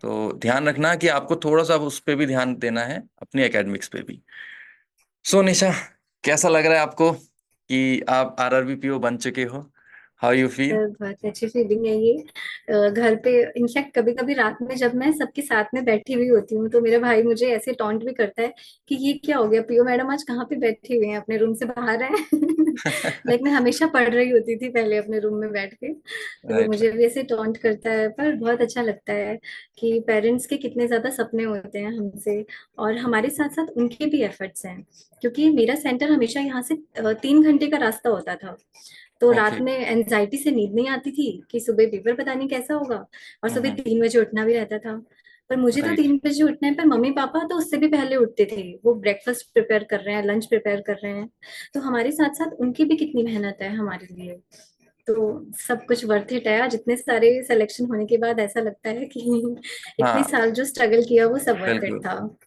तो ध्यान रखना कि आपको थोड़ा सा उस पर भी ध्यान देना है, अपनी एकेडमिक्स पे भी। सो निशा, कैसा लग रहा है आपको कि आप आरआरबी पीओ बन चुके हो? How you feel? सर बहुत अच्छी फीलिंग है ये। घर पे इनफैक्ट कभी कभी रात में जब मैं सबके साथ में बैठी हुई होती हूँ तो मेरा भाई मुझे ऐसे टॉन्ट भी करता है कि ये क्या हो गया, पीओ मैडम आज कहाँ पे बैठी हुई हैं, अपने रूम से बाहर है। लाइक मैं हमेशा पढ़ रही होती थी पहले अपने रूम में बैठ के, तो वो राइट, मुझे भी ऐसे टॉन्ट करता है। पर बहुत अच्छा लगता है कि पेरेंट्स के कितने ज्यादा सपने होते हैं हमसे, और हमारे साथ साथ उनके भी एफर्ट्स हैं। क्योंकि मेरा सेंटर हमेशा यहाँ से 3 घंटे का रास्ता होता था, तो रात ओके, में एनजाइटी से नींद नहीं आती थी कि सुबह पेपर पता नहीं कैसा होगा, और सुबह 3 बजे उठना भी रहता था। पर मुझे तो राइट, 3 बजे उठना है, पर मम्मी पापा तो उससे भी पहले उठते थे, वो ब्रेकफास्ट प्रिपेयर कर रहे हैं, लंच प्रिपेयर कर रहे हैं। तो हमारे साथ साथ उनकी भी कितनी मेहनत है हमारे लिए। तो सब कुछ वर्थ इट है। आज इतने सारे सिलेक्शन होने के बाद ऐसा लगता है कि इतने हाँ, साल जो स्ट्रगल किया वो सब वर्थ इट बिल्कुल, था।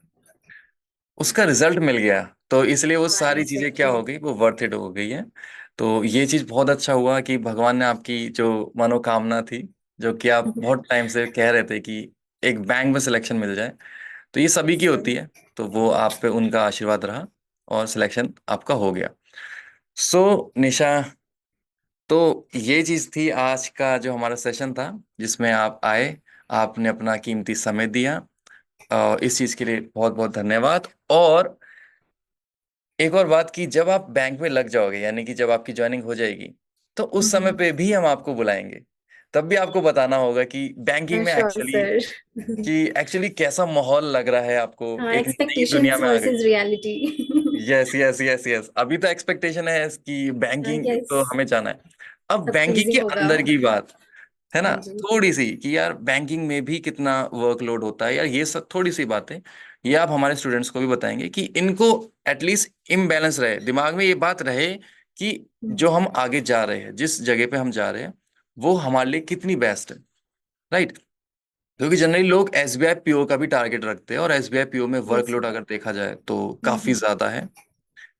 उसका रिजल्ट मिल गया, तो इसलिए वो हाँ सारी चीजें क्या एग्जैक्टली। हो गई, वो वर्थ इट हो गई है। तो ये चीज बहुत अच्छा हुआ कि भगवान ने आपकी जो मनोकामना थी, जो कि आप बहुत टाइम से कह रहे थे कि एक बैंक में सिलेक्शन मिल जाए, तो ये सभी यस की सर। होती है। तो वो आप पे उनका आशीर्वाद रहा और सिलेक्शन आपका हो गया। सो निशा, तो ये चीज थी आज का जो हमारा सेशन था, जिसमें आप आए, आपने अपना कीमती समय दिया, इस चीज के लिए बहुत बहुत धन्यवाद। और एक और बात, की जब आप बैंक में लग जाओगे, यानी कि जब आपकी ज्वाइनिंग हो जाएगी, तो उस समय पे भी हम आपको बुलाएंगे। तब भी आपको बताना होगा कि बैंकिंग में श्योर एक्चुअली, सर। कि एक्चुअली कैसा माहौल लग रहा है आपको, हाँ, एक नई दुनिया एक्सपेक्टेशंस में आ गए। Versus reality. Yes yes yes yes, अभी तो एक्सपेक्टेशन है कि बैंकिंग यस, तो हमें जाना है। अब सब बैंकिंग के प्लीजिंग होगा। अंदर की बात है ना, हाँ जी। थोड़ी सी, कि यार बैंकिंग में भी कितना वर्कलोड होता है यार, ये सब थोड़ी सी बातें, ये आप हमारे स्टूडेंट्स को भी बताएंगे कि इनको एटलीस्ट इम्बैलेंस रहे, दिमाग में ये बात रहे कि जो हम आगे जा रहे हैं, जिस जगह पे हम जा रहे हैं, वो हमारे लिए कितनी बेस्ट है। राइट। क्योंकि जनरली लोग एसबीआई पीओ का भी टारगेट रखते हैं, और एसबीआई पीओ में यस वर्कलोड सर। अगर देखा जाए तो काफी ज्यादा है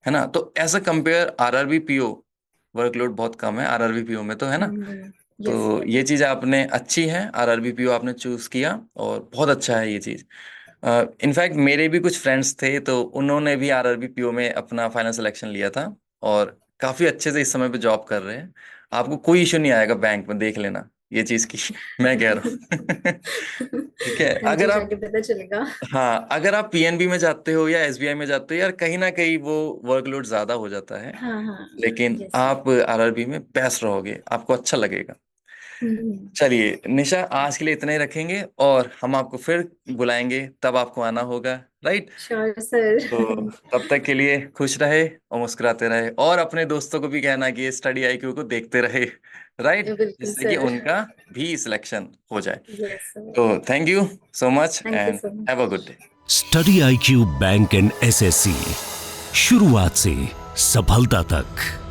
ना। तो as a compare RRB PO, workload बहुत कम है आरआरबी पीओ में, तो है ना। यस तो सर। ये चीज आपने अच्छी है, आरआरबी पीओ आपने चूज किया, और बहुत अच्छा है ये चीज। इनफैक्ट मेरे भी कुछ फ्रेंड्स थे, तो उन्होंने भी आरआरबी पीओ में अपना फाइनल सिलेक्शन लिया था, और काफी अच्छे से इस समय पे जॉब कर रहे हैं। आपको कोई इशू नहीं आएगा बैंक में, देख लेना ये चीज की। मैं कह रहा हूँ। ठीक है। हाँ जी, जाके पता चलेगा। हाँ, अगर आप पीएनबी में जाते हो या एसबीआई में जाते हो यार, कहीं ना कहीं वो वर्कलोड ज्यादा हो जाता है, हाँ हाँ। लेकिन यस सर। आप आरआरबी में बेस्ट रहोगे, आपको अच्छा लगेगा। चलिए निशा, आज के लिए इतना ही रखेंगे, और हम आपको फिर बुलाएंगे, तब आपको आना होगा। राइट। Sure sir. तो तब तक के लिए खुश रहे और मुस्कुराते रहे, और अपने दोस्तों को भी कहना कि ये स्टडी आईक्यू को देखते रहे। राइट। बिल्कुल जिससे कि सर। उनका भी सिलेक्शन हो जाए। Yes sir. तो thank you so much thank you and so have a much. Good day. Study IQ bank and SSC, शुरुआत से सफलता तक।